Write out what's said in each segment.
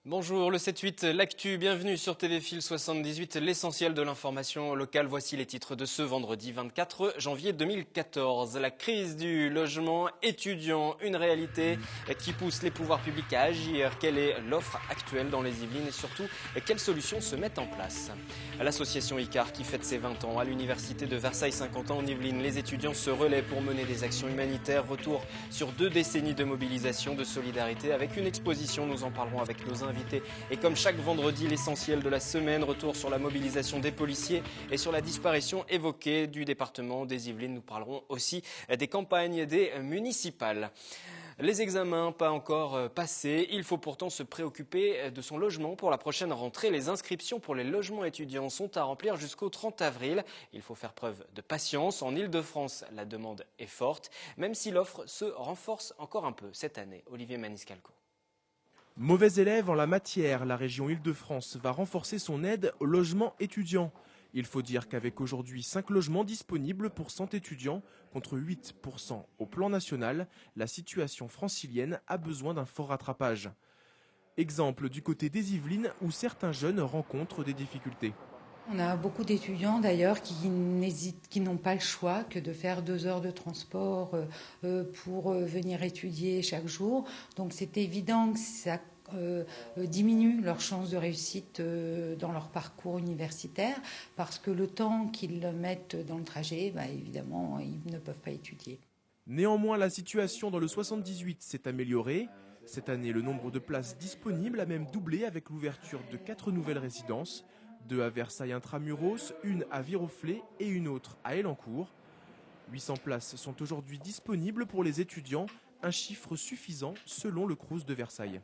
Bonjour, le 7-8, l'actu, bienvenue sur TV Fil 78, l'essentiel de l'information locale. Voici les titres de ce vendredi 24 janvier 2014. La crise du logement étudiant, une réalité qui pousse les pouvoirs publics à agir. Quelle est l'offre actuelle dans les Yvelines et surtout, quelles solutions se mettent en place? L'association ICAR qui fête ses 20 ans à l'université de Versailles-Saint-Quentin en Yvelines. Les étudiants se relaient pour mener des actions humanitaires. Retour sur 2 décennies de mobilisation, de solidarité avec une exposition. Nous en parlerons avec nos invités. Et comme chaque vendredi, l'essentiel de la semaine, retour sur la mobilisation des policiers et sur la disparition évoquée du département des Yvelines. Nous parlerons aussi des campagnes des municipales. Les examens pas encore passés, il faut pourtant se préoccuper de son logement pour la prochaine rentrée. Les inscriptions pour les logements étudiants sont à remplir jusqu'au 30 avril. Il faut faire preuve de patience. En Ile-de-France, la demande est forte, même si l'offre se renforce encore un peu cette année. Olivier Maniscalco. Mauvais élève en la matière, la région Île-de-France va renforcer son aide au logement étudiant. Il faut dire qu'avec aujourd'hui 5 logements disponibles pour 100 étudiants, contre 8% au plan national, la situation francilienne a besoin d'un fort rattrapage. Exemple du côté des Yvelines où certains jeunes rencontrent des difficultés. On a beaucoup d'étudiants d'ailleurs qui n'ont pas le choix que de faire 2 heures de transport pour venir étudier chaque jour. Donc c'est évident que ça diminue leurs chances de réussite dans leur parcours universitaire parce que le temps qu'ils mettent dans le trajet, évidemment, ils ne peuvent pas étudier. Néanmoins, la situation dans le 78 s'est améliorée. Cette année, le nombre de places disponibles a même doublé avec l'ouverture de 4 nouvelles résidences. 2 à Versailles intramuros, une à Viroflay et une autre à Elancourt. 800 places sont aujourd'hui disponibles pour les étudiants, un chiffre suffisant selon le Crous de Versailles.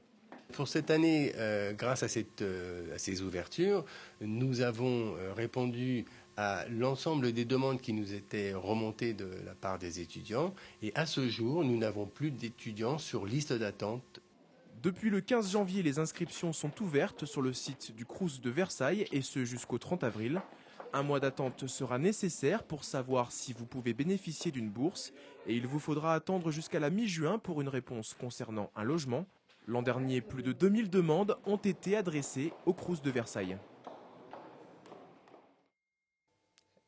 Pour cette année, grâce à ces ouvertures, nous avons répondu à l'ensemble des demandes qui nous étaient remontées de la part des étudiants. Et à ce jour, nous n'avons plus d'étudiants sur liste d'attente. Depuis le 15 janvier, les inscriptions sont ouvertes sur le site du Crous de Versailles et ce jusqu'au 30 avril. Un mois d'attente sera nécessaire pour savoir si vous pouvez bénéficier d'une bourse et il vous faudra attendre jusqu'à la mi-juin pour une réponse concernant un logement. L'an dernier, plus de 2000 demandes ont été adressées au Crous de Versailles.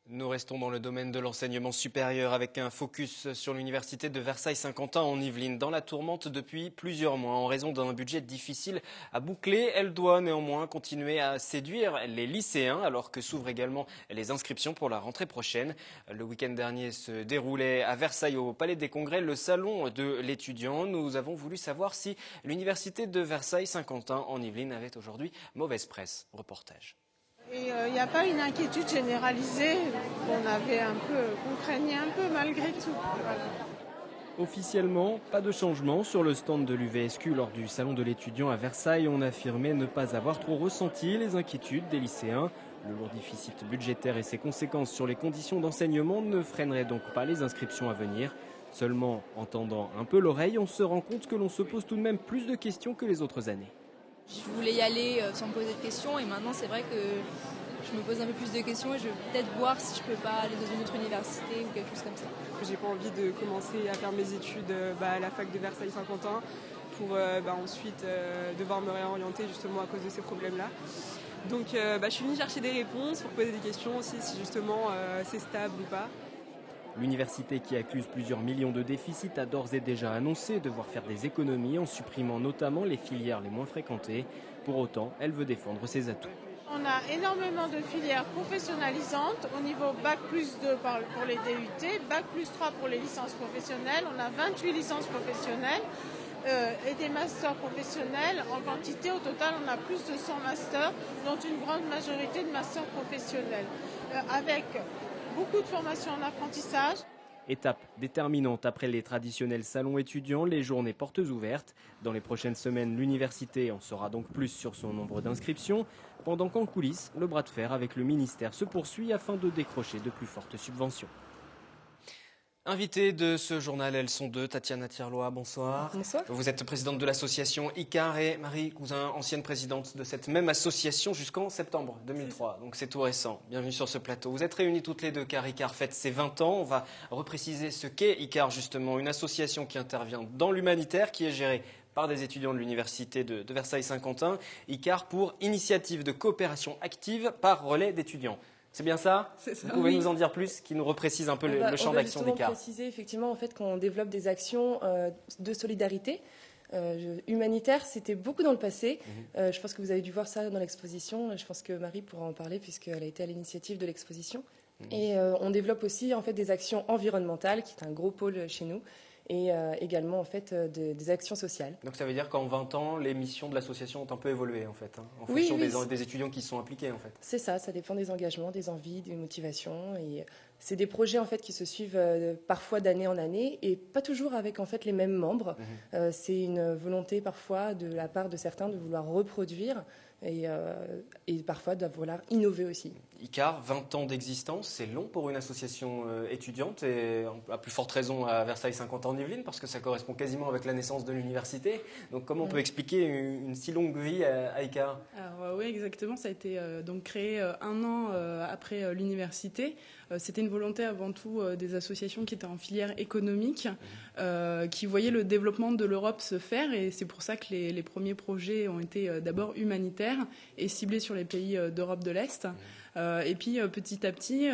Nous restons dans le domaine de l'enseignement supérieur avec un focus sur l'université de Versailles-Saint-Quentin en Yvelines. Dans la tourmente depuis plusieurs mois, en raison d'un budget difficile à boucler, elle doit néanmoins continuer à séduire les lycéens alors que s'ouvrent également les inscriptions pour la rentrée prochaine. Le week-end dernier se déroulait à Versailles au Palais des Congrès le salon de l'étudiant. Nous avons voulu savoir si l'université de Versailles-Saint-Quentin en Yvelines avait aujourd'hui mauvaise presse. Reportage. Et il n'y a pas une inquiétude généralisée qu'on craignait un peu malgré tout. Voilà. Officiellement, pas de changement sur le stand de l'UVSQ lors du salon de l'étudiant à Versailles. On affirmait ne pas avoir trop ressenti les inquiétudes des lycéens. Le lourd déficit budgétaire et ses conséquences sur les conditions d'enseignement ne freineraient donc pas les inscriptions à venir. Seulement, en tendant un peu l'oreille, on se rend compte que l'on se pose tout de même plus de questions que les autres années. Je voulais y aller sans me poser de questions et maintenant c'est vrai que je me pose un peu plus de questions et je vais peut-être voir si je peux pas aller dans une autre université ou quelque chose comme ça. J'ai pas envie de commencer à faire mes études à la fac de Versailles-Saint-Quentin pour ensuite devoir me réorienter justement à cause de ces problèmes-là. Donc je suis venue chercher des réponses pour poser des questions aussi si justement c'est stable ou pas. L'université qui accuse plusieurs millions de déficits a d'ores et déjà annoncé devoir faire des économies en supprimant notamment les filières les moins fréquentées. Pour autant, elle veut défendre ses atouts. On a énormément de filières professionnalisantes au niveau Bac plus 2 pour les DUT, Bac plus 3 pour les licences professionnelles. On a 28 licences professionnelles et des masters professionnels. En quantité, au total, on a plus de 100 masters, dont une grande majorité de masters professionnels. Avec beaucoup de formations en apprentissage. Étape déterminante après les traditionnels salons étudiants, les journées portes ouvertes. Dans les prochaines semaines, l'université en saura donc plus sur son nombre d'inscriptions, pendant qu'en coulisses, le bras de fer avec le ministère se poursuit afin de décrocher de plus fortes subventions. Invitée de ce journal, elles sont deux. Tatiana Thierlois, bonsoir. Bonsoir. Vous êtes présidente de l'association ICAR et Marie Cousin, ancienne présidente de cette même association jusqu'en septembre 2003. Donc c'est tout récent. Bienvenue sur ce plateau. Vous êtes réunies toutes les deux car ICAR fête ses 20 ans. On va repréciser ce qu'est ICAR justement, une association qui intervient dans l'humanitaire, qui est gérée par des étudiants de l'université de Versailles-Saint-Quentin, ICAR, pour initiative de coopération active par relais d'étudiants. C'est bien ça? C'est ça. Vous pouvez Oui. nous en dire plus, qui nous reprécise un peu le champ d'action d'ICAR. On d'ICAR. va préciser effectivement en fait qu'on développe des actions de solidarité humanitaire. C'était beaucoup dans le passé. Je pense que vous avez dû voir ça dans l'exposition. Je pense que Marie pourra en parler puisqu'elle a été à l'initiative de l'exposition. Et on développe aussi en fait des actions environnementales, qui est un gros pôle chez nous, et également en fait des actions sociales. Donc ça veut dire qu'en 20 ans, les missions de l'association ont un peu évolué en fait, en Oui, fonction oui, des étudiants qui sont impliqués en fait. C'est ça dépend des engagements, des envies, des motivations. Et c'est des projets en fait qui se suivent parfois d'année en année et pas toujours avec en fait les mêmes membres. C'est une volonté parfois de la part de certains de vouloir reproduire et parfois de vouloir innover aussi. ICAR, 20 ans d'existence, c'est long pour une association étudiante et à plus forte raison à Versailles-Saint-Quentin-en-Yvelines parce que ça correspond quasiment avec la naissance de l'université. Donc comment on peut expliquer une si longue vie à ICAR? Alors, oui, exactement. Ça a été donc créé un an après l'université. C'était une volonté avant tout des associations qui étaient en filière économique, qui voyaient le développement de l'Europe se faire. Et c'est pour ça que les premiers projets ont été d'abord humanitaires et ciblés sur les pays d'Europe de l'Est. Et puis petit à petit,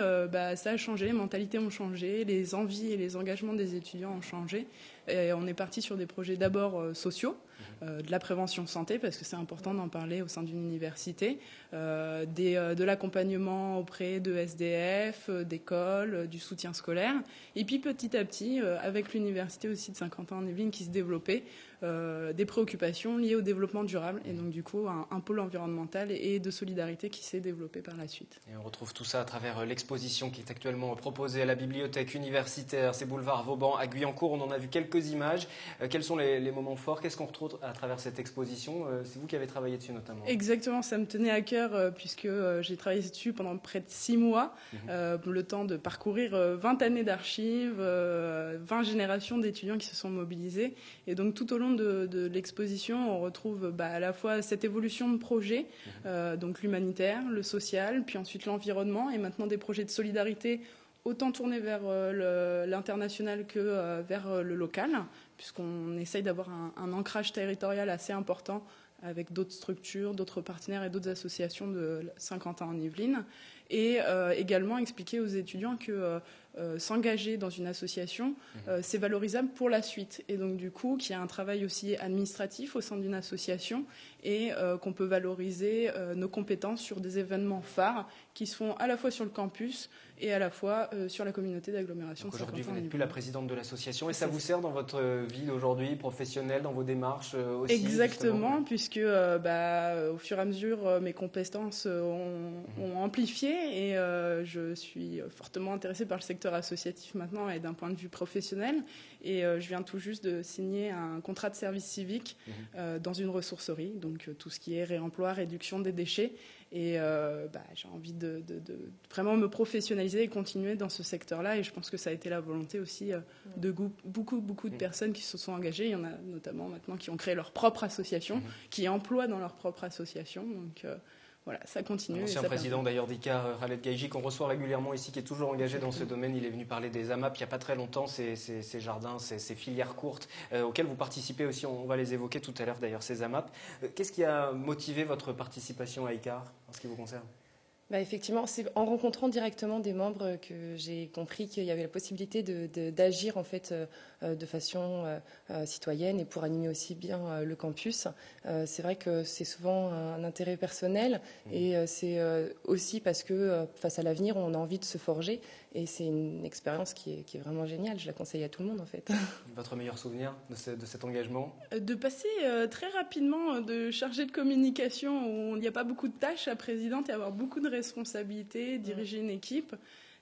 ça a changé, les mentalités ont changé, les envies et les engagements des étudiants ont changé. Et on est parti sur des projets d'abord sociaux, de la prévention santé, parce que c'est important d'en parler au sein d'une université, de l'accompagnement auprès de SDF, d'écoles, du soutien scolaire. Et puis petit à petit, avec l'université aussi de Saint-Quentin-en-Yvelines qui se développait, des préoccupations liées au développement durable. Et donc du coup, un pôle environnemental et de solidarité qui s'est développé par la suite. Et on retrouve tout ça à travers l'exposition qui est actuellement proposée à la bibliothèque universitaire, c'est boulevard Vauban à Guyancourt. On en a vu quelques images. Quels sont les moments forts? Qu'est-ce qu'on retrouve à travers cette exposition? C'est vous qui avez travaillé dessus notamment. Exactement, ça me tenait à cœur puisque j'ai travaillé dessus pendant près de 6 mois, le temps de parcourir 20 années d'archives, 20 générations d'étudiants qui se sont mobilisés. Et donc tout au long de l'exposition, on retrouve à la fois cette évolution de projets, donc l'humanitaire, le social, puis ensuite l'environnement et maintenant des projets de solidarité autant tournés vers l'international que vers le local, puisqu'on essaye d'avoir un ancrage territorial assez important avec d'autres structures, d'autres partenaires et d'autres associations de Saint-Quentin-en-Yvelines. Et également expliquer aux étudiants que s'engager dans une association, c'est valorisable pour la suite. Et donc du coup, qu'il y a un travail aussi administratif au sein d'une association et qu'on peut valoriser nos compétences sur des événements phares qui se font à la fois sur le campus et à la fois sur la communauté d'agglomération de Saint-Quentin. Aujourd'hui, vous n'êtes plus la présidente de l'association et ça vous sert dans votre vie d'aujourd'hui, professionnelle, dans vos démarches aussi? Exactement, puisque au fur et à mesure, mes compétences ont amplifié et je suis fortement intéressée par le secteur associatif maintenant et d'un point de vue professionnel. Et je viens tout juste de signer un contrat de service civique dans une ressourcerie, donc tout ce qui est réemploi, réduction des déchets. Et j'ai envie de vraiment me professionnaliser et continuer dans ce secteur-là. Et je pense que ça a été la volonté aussi de beaucoup de personnes qui se sont engagées. Il y en a notamment maintenant qui ont créé leur propre association, qui emploient dans leur propre association. Donc voilà, ça continue. L'ancien président d'ailleurs d'ICAR, Khaled Gaïji, qu'on reçoit régulièrement ici, qui est toujours engagé dans ce domaine. Il est venu parler des AMAP il n'y a pas très longtemps, ces jardins, ces filières courtes auxquelles vous participez aussi. On va les évoquer tout à l'heure d'ailleurs, ces AMAP. Qu'est-ce qui a motivé votre participation à ICAR en ce qui vous concerne? Effectivement, c'est en rencontrant directement des membres que j'ai compris qu'il y avait la possibilité d'agir en fait de façon citoyenne et pour animer aussi bien le campus. C'est vrai que c'est souvent un intérêt personnel et c'est aussi parce que face à l'avenir, on a envie de se forger et c'est une expérience qui est vraiment géniale. Je la conseille à tout le monde en fait. Votre meilleur souvenir de cet engagement? De passer très rapidement de chargé de communication où il n'y a pas beaucoup de tâches à présidente et avoir beaucoup de responsabilités, diriger une équipe,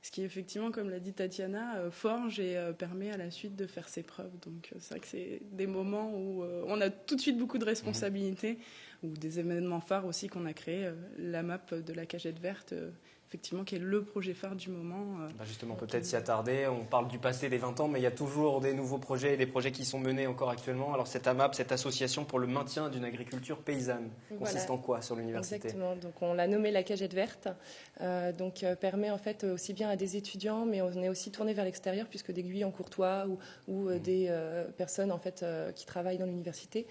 ce qui effectivement, comme l'a dit Tatiana, forge et permet à la suite de faire ses preuves. Donc c'est vrai que c'est des moments où on a tout de suite beaucoup de responsabilités, ou des événements phares aussi qu'on a créés, la map de la cagette verte, effectivement, qui est le projet phare du moment. Justement, peut-être s'y attarder. On parle du passé des 20 ans, mais il y a toujours des nouveaux projets et des projets qui sont menés encore actuellement. Alors cette AMAP, cette association pour le maintien d'une agriculture paysanne, consiste en quoi sur l'université? Exactement. Donc on l'a nommé la cagette verte. Permet en fait aussi bien à des étudiants, mais on est aussi tourné vers l'extérieur puisque des Guyancourtois ou des personnes en fait qui travaillent dans l'université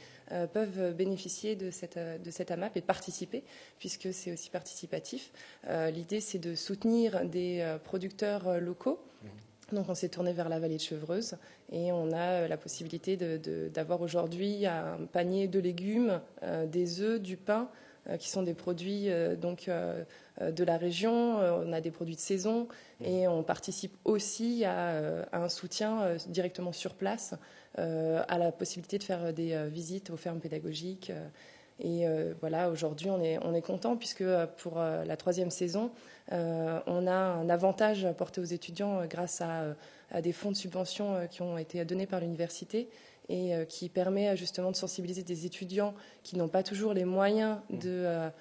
peuvent bénéficier de cette AMAP et participer, puisque c'est aussi participatif. L'idée, c'est de soutenir des producteurs locaux. Donc on s'est tourné vers la vallée de Chevreuse et on a la possibilité d'avoir aujourd'hui un panier de légumes, des œufs, du pain, qui sont des produits de la région. On a des produits de saison et on participe aussi à un soutien directement sur place, à la possibilité de faire des visites aux fermes pédagogiques. Et voilà, aujourd'hui, on est content puisque pour la 3e saison, on a un avantage apporté aux étudiants grâce à des fonds de subvention qui ont été donnés par l'université et qui permet justement de sensibiliser des étudiants qui n'ont pas toujours les moyens de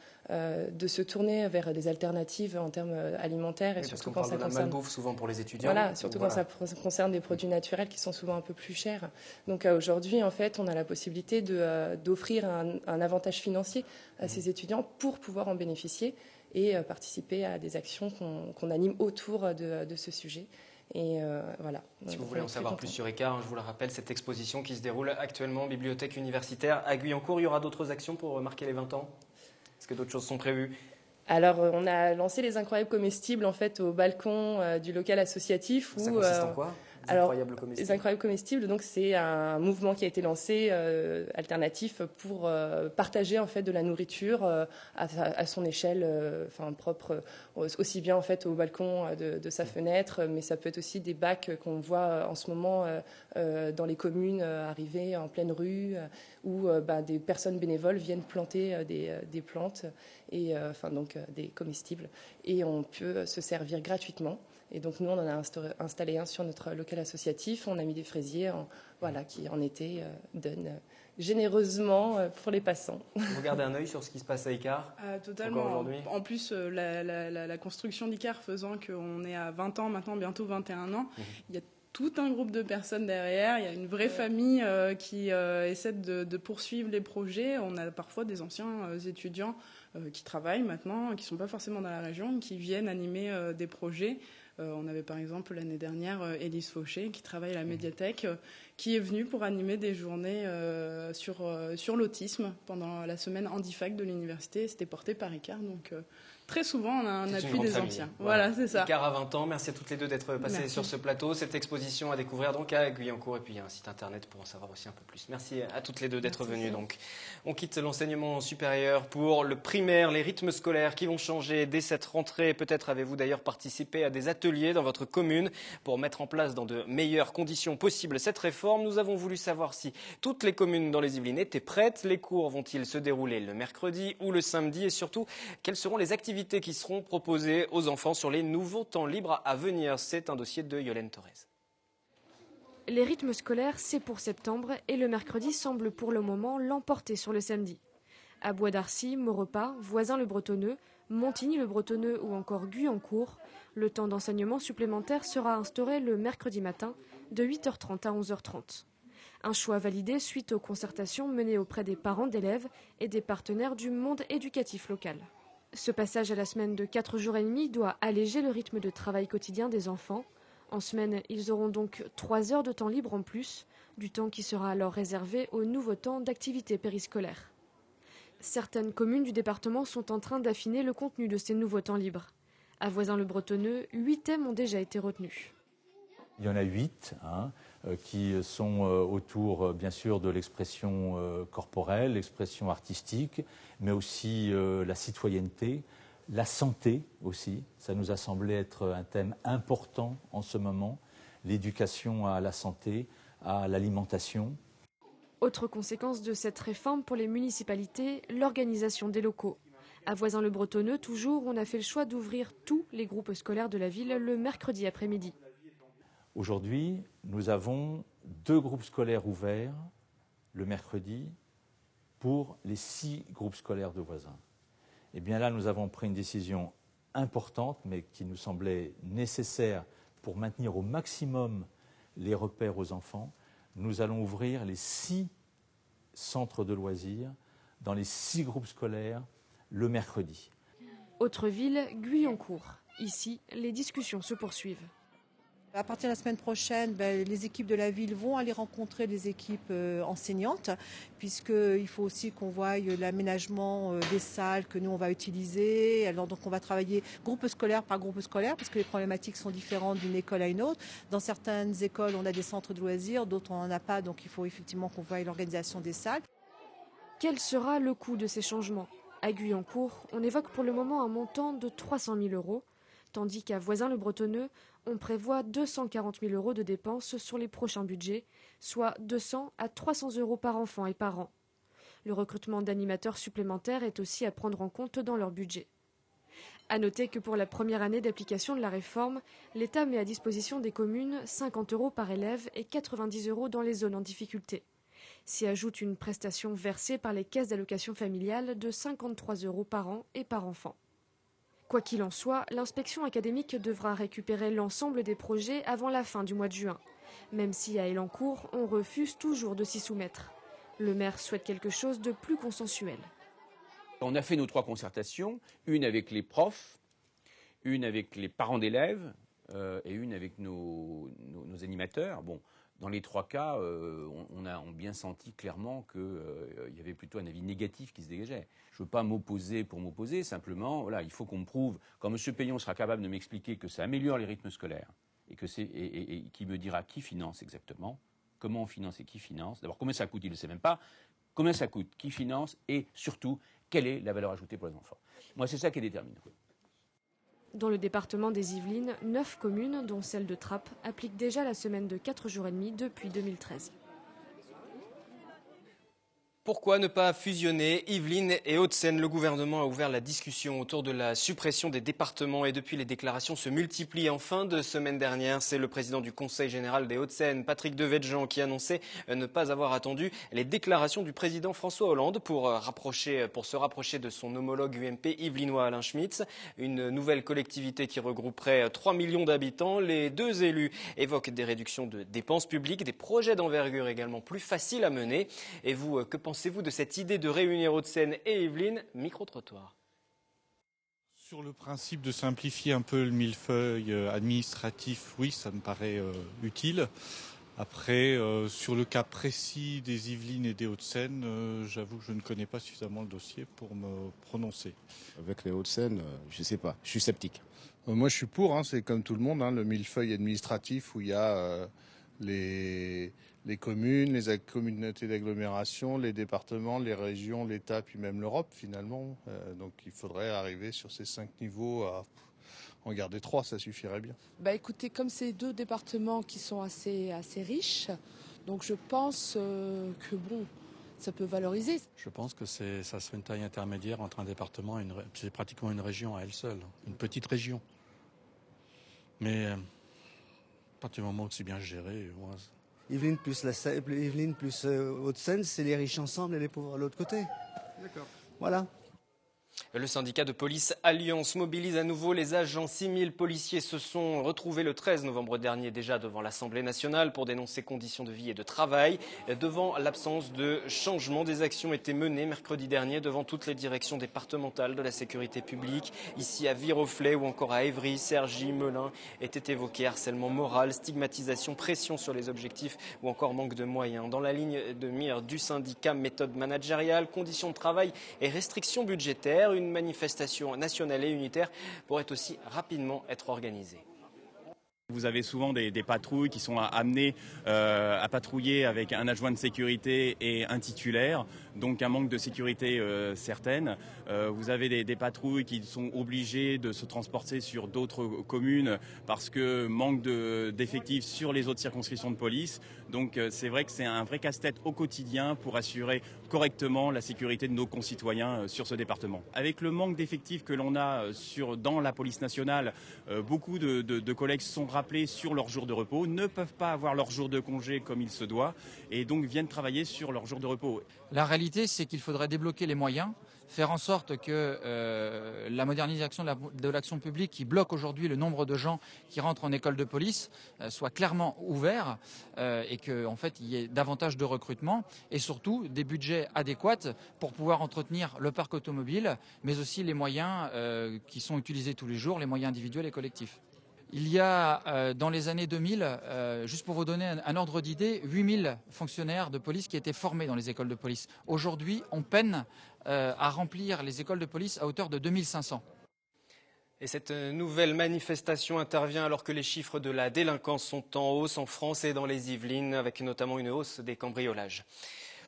se tourner vers des alternatives en termes alimentaires. Et oui, surtout quand ça concerne la malbouffe souvent pour les étudiants. Voilà, surtout quand ça concerne des produits naturels qui sont souvent un peu plus chers. Donc aujourd'hui, en fait, on a la possibilité d'offrir un avantage financier à ces étudiants pour pouvoir en bénéficier et participer à des actions qu'on anime autour de ce sujet. Et voilà. Si vous voulez en savoir plus sur ICAR, je vous le rappelle, cette exposition qui se déroule actuellement en bibliothèque universitaire à Guyancourt. Il y aura d'autres actions pour marquer les 20 ans? Est-ce que d'autres choses sont prévues? Alors, on a lancé les incroyables comestibles en fait au balcon du local associatif. Ça consiste en quoi? Les incroyables comestibles, donc c'est un mouvement qui a été lancé alternatif pour partager en fait de la nourriture à son échelle, propre aussi bien en fait au balcon de sa fenêtre, mais ça peut être aussi des bacs qu'on voit en ce moment dans les communes arriver en pleine rue où des personnes bénévoles viennent planter des plantes et des comestibles et on peut se servir gratuitement. Et donc nous, on en a installé un sur notre local associatif. On a mis des fraisiers qui, en été, donnent généreusement pour les passants. Vous gardez un œil sur ce qui se passe à ICAR? Totalement. En plus, la construction d'ICAR faisant qu'on est à 20 ans maintenant, bientôt 21 ans, il y a tout un groupe de personnes derrière. Il y a une vraie famille qui essaie de poursuivre les projets. On a parfois des anciens étudiants qui travaillent maintenant, qui ne sont pas forcément dans la région, qui viennent animer des projets. On avait par exemple l'année dernière Élise Fauché qui travaille à la médiathèque, qui est venue pour animer des journées sur l'autisme pendant la semaine Handifac de l'université. C'était porté par ICAR, donc très souvent on a un appui des anciens. Voilà, c'est ça. ICAR à 20 ans, merci à toutes les deux d'être passées sur ce plateau. Cette exposition à découvrir donc à Guyancourt et puis il y a un site internet pour en savoir aussi un peu plus. Merci à toutes les deux d'être venues. Donc, on quitte l'enseignement supérieur pour le primaire, les rythmes scolaires qui vont changer dès cette rentrée. Peut-être avez-vous d'ailleurs participé à des ateliers dans votre commune pour mettre en place dans de meilleures conditions possibles cette réforme. Nous avons voulu savoir si toutes les communes dans les Yvelines étaient prêtes. Les cours vont-ils se dérouler le mercredi ou le samedi? Et surtout, quelles seront les activités qui seront proposées aux enfants sur les nouveaux temps libres à venir? C'est un dossier de Yolène Torres. Les rythmes scolaires, c'est pour septembre et le mercredi semble pour le moment l'emporter sur le samedi. À Bois d'Arcy, Maurepas, Voisins-le-Bretonneux, Montigny-le-Bretonneux ou encore Guyancourt, le temps d'enseignement supplémentaire sera instauré le mercredi matin de 8h30 à 11h30. Un choix validé suite aux concertations menées auprès des parents d'élèves et des partenaires du monde éducatif local. Ce passage à la semaine de 4 jours et demi doit alléger le rythme de travail quotidien des enfants. En semaine, ils auront donc 3 heures de temps libre en plus, du temps qui sera alors réservé au nouveau temps d'activité périscolaire. Certaines communes du département sont en train d'affiner le contenu de ces nouveaux temps libres. À Voisins-le-Bretonneux, 8 thèmes ont déjà été retenus. Il y en a 8 qui sont autour, bien sûr, de l'expression corporelle, l'expression artistique, mais aussi la citoyenneté, la santé aussi. Ça nous a semblé être un thème important en ce moment, l'éducation à la santé, à l'alimentation. Autre conséquence de cette réforme pour les municipalités, l'organisation des locaux. À Voisins-le-Bretonneux, toujours, on a fait le choix d'ouvrir tous les groupes scolaires de la ville le mercredi après-midi. Aujourd'hui, nous avons 2 groupes scolaires ouverts le mercredi pour les 6 groupes scolaires de Voisins. Et bien là, nous avons pris une décision importante, mais qui nous semblait nécessaire pour maintenir au maximum les repères aux enfants. Nous allons ouvrir les 6 centres de loisirs dans les 6 groupes scolaires le mercredi. Autre ville, Guyancourt. Ici, les discussions se poursuivent. À partir de la semaine prochaine, les équipes de la ville vont aller rencontrer les équipes enseignantes, puisqu'il faut aussi qu'on voie l'aménagement des salles que nous on va utiliser. Alors donc on va travailler groupe scolaire par groupe scolaire, parce que les problématiques sont différentes d'une école à une autre. Dans certaines écoles, on a des centres de loisirs, d'autres on n'en a pas, donc il faut effectivement qu'on voie l'organisation des salles. Quel sera le coût de ces changements? À Guyancourt, on évoque pour le moment un montant de 300 000 €, tandis qu'à Voisins-le-Bretonneux, on prévoit 240 000 € de dépenses sur les prochains budgets, soit 200 à 300 € par enfant et par an. Le recrutement d'animateurs supplémentaires est aussi à prendre en compte dans leur budget. À noter que pour la première année d'application de la réforme, l'État met à disposition des communes 50 € par élève et 90 € dans les zones en difficulté. S'y ajoute une prestation versée par les caisses d'allocation familiale de 53 € par an et par enfant. Quoi qu'il en soit, l'inspection académique devra récupérer l'ensemble des projets avant la fin du mois de juin, même si à Elancourt, on refuse toujours de s'y soumettre. Le maire souhaite quelque chose de plus consensuel. On a fait nos 3 concertations, une avec les profs, une avec les parents d'élèves et une avec nos animateurs. Bon, dans les 3 cas, on a bien senti clairement qu'il y avait plutôt un avis négatif qui se dégageait. Je ne veux pas m'opposer pour m'opposer, simplement, voilà, il faut qu'on me prouve, quand M. Payon sera capable de m'expliquer que ça améliore les rythmes scolaires, et qui me dira qui finance exactement, comment on finance et qui finance, d'abord combien ça coûte, il ne le sait même pas, combien ça coûte, qui finance, et surtout, quelle est la valeur ajoutée pour les enfants. Moi, c'est ça qui est déterminant. Dans le département des Yvelines, 9 communes, dont celle de Trappes, appliquent déjà la semaine de 4 jours et demi depuis 2013. Pourquoi ne pas fusionner Yvelines et Hauts-de-Seine? Le gouvernement a ouvert la discussion autour de la suppression des départements et depuis les déclarations se multiplient en fin de semaine dernière. C'est le président du Conseil général des Hauts-de-Seine, Patrick Devedjian, qui annonçait ne pas avoir attendu les déclarations du président François Hollande pour se rapprocher de son homologue UMP yvelinois Alain Schmitz. Une nouvelle collectivité qui regrouperait 3 millions d'habitants. Les 2 élus évoquent des réductions de dépenses publiques, des projets d'envergure également plus faciles à mener. Et vous, que pensez-vous de cette idée de réunir Hauts-de-Seine et Yvelines? Micro-trottoir. Sur le principe de simplifier un peu le millefeuille administratif, oui, ça me paraît utile. Après, sur le cas précis des Yvelines et des Hauts-de-Seine, j'avoue que je ne connais pas suffisamment le dossier pour me prononcer. Avec les Hauts-de-Seine, je ne sais pas, je suis sceptique. Moi, je suis pour, c'est comme tout le monde, le millefeuille administratif où il y a les communes, les communautés d'agglomération, les départements, les régions, l'État, puis même l'Europe finalement. Donc il faudrait arriver sur ces 5 niveaux à en garder 3, ça suffirait bien. Écoutez, comme c'est 2 départements qui sont assez riches, donc je pense que ça peut valoriser. Je pense que ça serait une taille intermédiaire entre un département et c'est pratiquement une région à elle seule, une petite région. Mais à partir du moment où c'est bien géré, moi... Yvelines plus Hauts-de-Seine, c'est les riches ensemble et les pauvres à l'autre côté. D'accord. Voilà. Le syndicat de police Alliance mobilise à nouveau les agents. 6 000 policiers se sont retrouvés le 13 novembre dernier déjà devant l'Assemblée nationale pour dénoncer conditions de vie et de travail. Devant l'absence de changement, des actions étaient menées mercredi dernier devant toutes les directions départementales de la sécurité publique. Ici à Viroflay ou encore à Évry, Cergy, Melun étaient évoqués harcèlement moral, stigmatisation, pression sur les objectifs ou encore manque de moyens. Dans la ligne de mire du syndicat, méthode managériale, conditions de travail et restrictions budgétaires, une manifestation nationale et unitaire pourrait aussi rapidement être organisée. Vous avez souvent des patrouilles qui sont amenées à patrouiller avec un adjoint de sécurité et un titulaire, donc un manque de sécurité certaine. Vous avez des patrouilles qui sont obligées de se transporter sur d'autres communes parce que manque d'effectifs sur les autres circonscriptions de police. Donc c'est vrai que c'est un vrai casse-tête au quotidien pour assurer correctement la sécurité de nos concitoyens sur ce département. Avec le manque d'effectifs que l'on a dans la police nationale, beaucoup de collègues sont rappelés sur leurs jours de repos, ne peuvent pas avoir leurs jours de congé comme il se doit et donc viennent travailler sur leurs jours de repos. La réalité, c'est qu'il faudrait débloquer les moyens, faire en sorte que la modernisation de l'action publique qui bloque aujourd'hui le nombre de gens qui rentrent en école de police soit clairement ouvert et qu'en fait il y ait davantage de recrutement et surtout des budgets adéquats pour pouvoir entretenir le parc automobile, mais aussi les moyens qui sont utilisés tous les jours, les moyens individuels et collectifs. Il y a, dans les années 2000, juste pour vous donner un ordre d'idée, 8000 fonctionnaires de police qui étaient formés dans les écoles de police. Aujourd'hui, on peine à remplir les écoles de police à hauteur de 2500. Et cette nouvelle manifestation intervient alors que les chiffres de la délinquance sont en hausse en France et dans les Yvelines, avec notamment une hausse des cambriolages.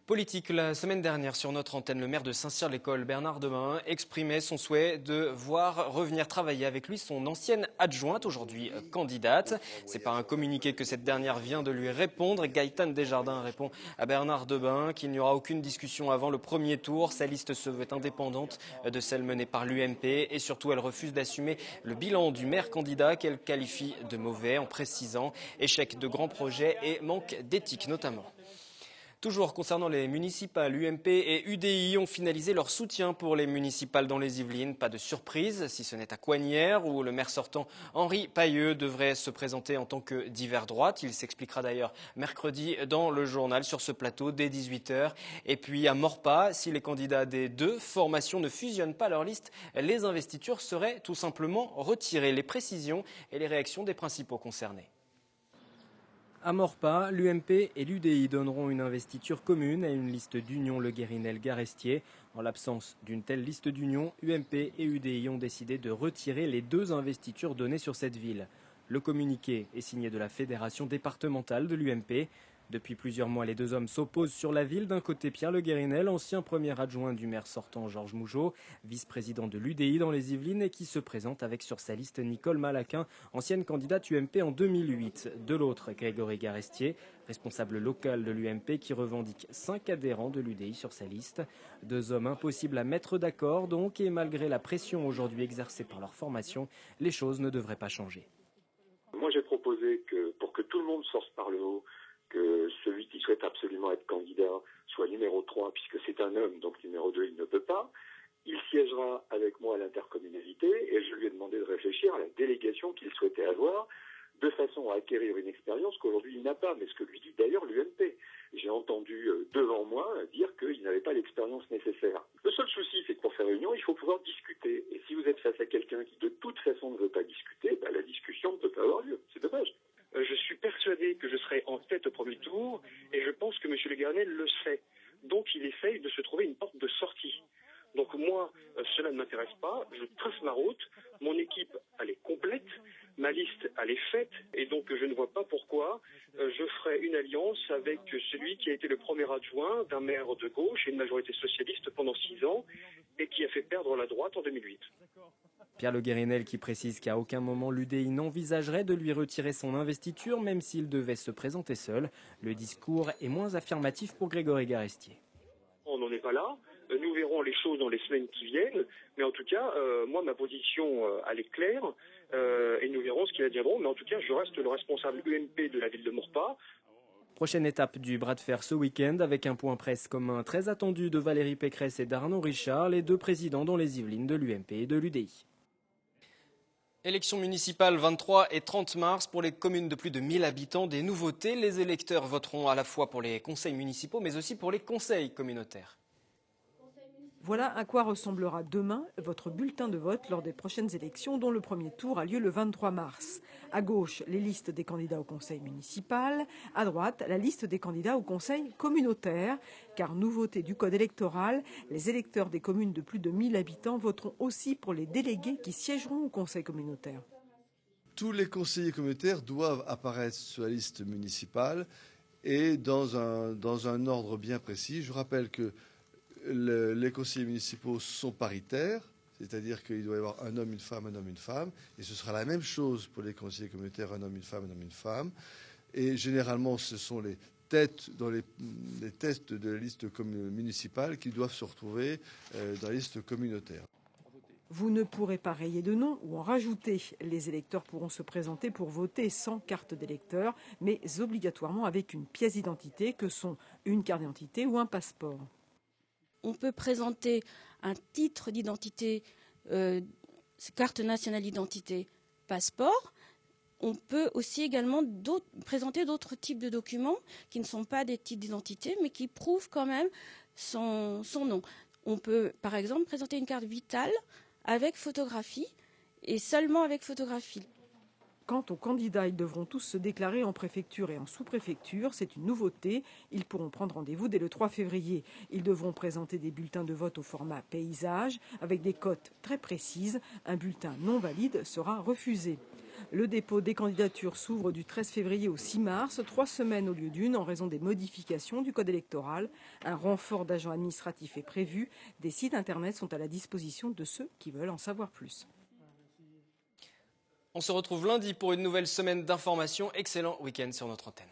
Politique, la semaine dernière sur notre antenne, le maire de Saint-Cyr-l'École, Bernard Debain, exprimait son souhait de voir revenir travailler avec lui son ancienne adjointe, aujourd'hui candidate. C'est par un communiqué que cette dernière vient de lui répondre. Gaëtane Desjardins répond à Bernard Debain qu'il n'y aura aucune discussion avant le premier tour. Sa liste se veut indépendante de celle menée par l'UMP et surtout elle refuse d'assumer le bilan du maire candidat qu'elle qualifie de mauvais en précisant échec de grands projets et manque d'éthique notamment. Toujours concernant les municipales, UMP et UDI ont finalisé leur soutien pour les municipales dans les Yvelines. Pas de surprise, si ce n'est à Coignières, où le maire sortant Henri Pailleux devrait se présenter en tant que divers droite. Il s'expliquera d'ailleurs mercredi dans le journal sur ce plateau dès 18h. Et puis à Maurepas, si les candidats des deux formations ne fusionnent pas leur liste, les investitures seraient tout simplement retirées. Les précisions et les réactions des principaux concernés. À Maurepas, l'UMP et l'UDI donneront une investiture commune à une liste d'union Le Guérinel-Garestier. En l'absence d'une telle liste d'union, UMP et UDI ont décidé de retirer les deux investitures données sur cette ville. Le communiqué est signé de la fédération départementale de l'UMP. Depuis plusieurs mois, les deux hommes s'opposent sur la ville. D'un côté, Pierre Le Guérinel, ancien premier adjoint du maire sortant Georges Mougeot, vice-président de l'UDI dans les Yvelines et qui se présente avec sur sa liste Nicole Malaquin, ancienne candidate UMP en 2008. De l'autre, Grégory Garestier, responsable local de l'UMP qui revendique 5 adhérents de l'UDI sur sa liste. Deux hommes impossibles à mettre d'accord donc et malgré la pression aujourd'hui exercée par leur formation, les choses ne devraient pas changer. Moi j'ai proposé que pour que tout le monde sorte par le haut, que celui qui souhaite absolument être candidat soit numéro 3, puisque c'est un homme, donc numéro 2, il ne peut pas. Il siégera avec moi à l'intercommunalité et je lui ai demandé de réfléchir à la délégation qu'il souhaitait avoir, de façon à acquérir une expérience qu'aujourd'hui il n'a pas, mais ce que lui dit d'ailleurs l'UMP. J'ai entendu devant moi dire qu'il n'avait pas l'expérience nécessaire. Le seul souci, c'est que pour faire union, il faut pouvoir discuter. Et si vous êtes face à quelqu'un qui de toute façon ne veut pas discuter, la discussion ne peut pas avoir lieu. C'est dommage. Je suis persuadé que je serai en tête au premier tour et je pense que M. Le Guérinel le sait. Donc il essaye de se trouver une porte de sortie. Donc moi, cela ne m'intéresse pas, je trace ma route, mon équipe, elle est complète, ma liste, elle est faite, et donc je ne vois pas pourquoi je ferai une alliance avec celui qui a été le premier adjoint d'un maire de gauche et une majorité socialiste pendant 6 ans et qui a fait perdre la droite en 2008. Pierre Le Guérinel qui précise qu'à aucun moment l'UDI n'envisagerait de lui retirer son investiture, même s'il devait se présenter seul. Le discours est moins affirmatif pour Grégory Garestier. On n'en est pas là. Nous verrons les choses dans les semaines qui viennent. Mais en tout cas, moi, ma position, elle est claire. Et nous verrons ce qu'ils adviendront. Mais en tout cas, je reste le responsable UMP de la ville de Maurepas. Prochaine étape du bras de fer ce week-end avec un point presse commun très attendu de Valérie Pécresse et d'Arnaud Richard, les deux présidents dans les Yvelines de l'UMP et de l'UDI. Élections municipales 23 et 30 mars pour les communes de plus de 1000 habitants. Des nouveautés, les électeurs voteront à la fois pour les conseils municipaux mais aussi pour les conseils communautaires. Voilà à quoi ressemblera demain votre bulletin de vote lors des prochaines élections dont le premier tour a lieu le 23 mars. À gauche, les listes des candidats au conseil municipal. À droite, la liste des candidats au conseil communautaire. Car nouveauté du code électoral, les électeurs des communes de plus de 1000 habitants voteront aussi pour les délégués qui siégeront au conseil communautaire. Tous les conseillers communautaires doivent apparaître sur la liste municipale et dans un ordre bien précis. Je rappelle que les conseillers municipaux sont paritaires, c'est-à-dire qu'il doit y avoir un homme, une femme, un homme, une femme, et ce sera la même chose pour les conseillers communautaires, un homme, une femme, un homme, une femme. Et généralement, ce sont les têtes dans les têtes de la liste municipale qui doivent se retrouver dans la liste communautaire. Vous ne pourrez pas rayer de nom ou en rajouter. Les électeurs pourront se présenter pour voter sans carte d'électeur, mais obligatoirement avec une pièce d'identité que sont une carte d'identité ou un passeport. On peut présenter un titre d'identité, carte nationale d'identité, passeport. On peut aussi également présenter d'autres types de documents qui ne sont pas des titres d'identité, mais qui prouvent quand même son nom. On peut, par exemple, présenter une carte vitale avec photographie, et seulement avec photographie. Quant aux candidats, ils devront tous se déclarer en préfecture et en sous-préfecture. C'est une nouveauté. Ils pourront prendre rendez-vous dès le 3 février. Ils devront présenter des bulletins de vote au format paysage avec des cotes très précises. Un bulletin non valide sera refusé. Le dépôt des candidatures s'ouvre du 13 février au 6 mars, 3 semaines au lieu d'une en raison des modifications du code électoral. Un renfort d'agents administratifs est prévu. Des sites internet sont à la disposition de ceux qui veulent en savoir plus. On se retrouve lundi pour une nouvelle semaine d'information. Excellent week-end sur notre antenne.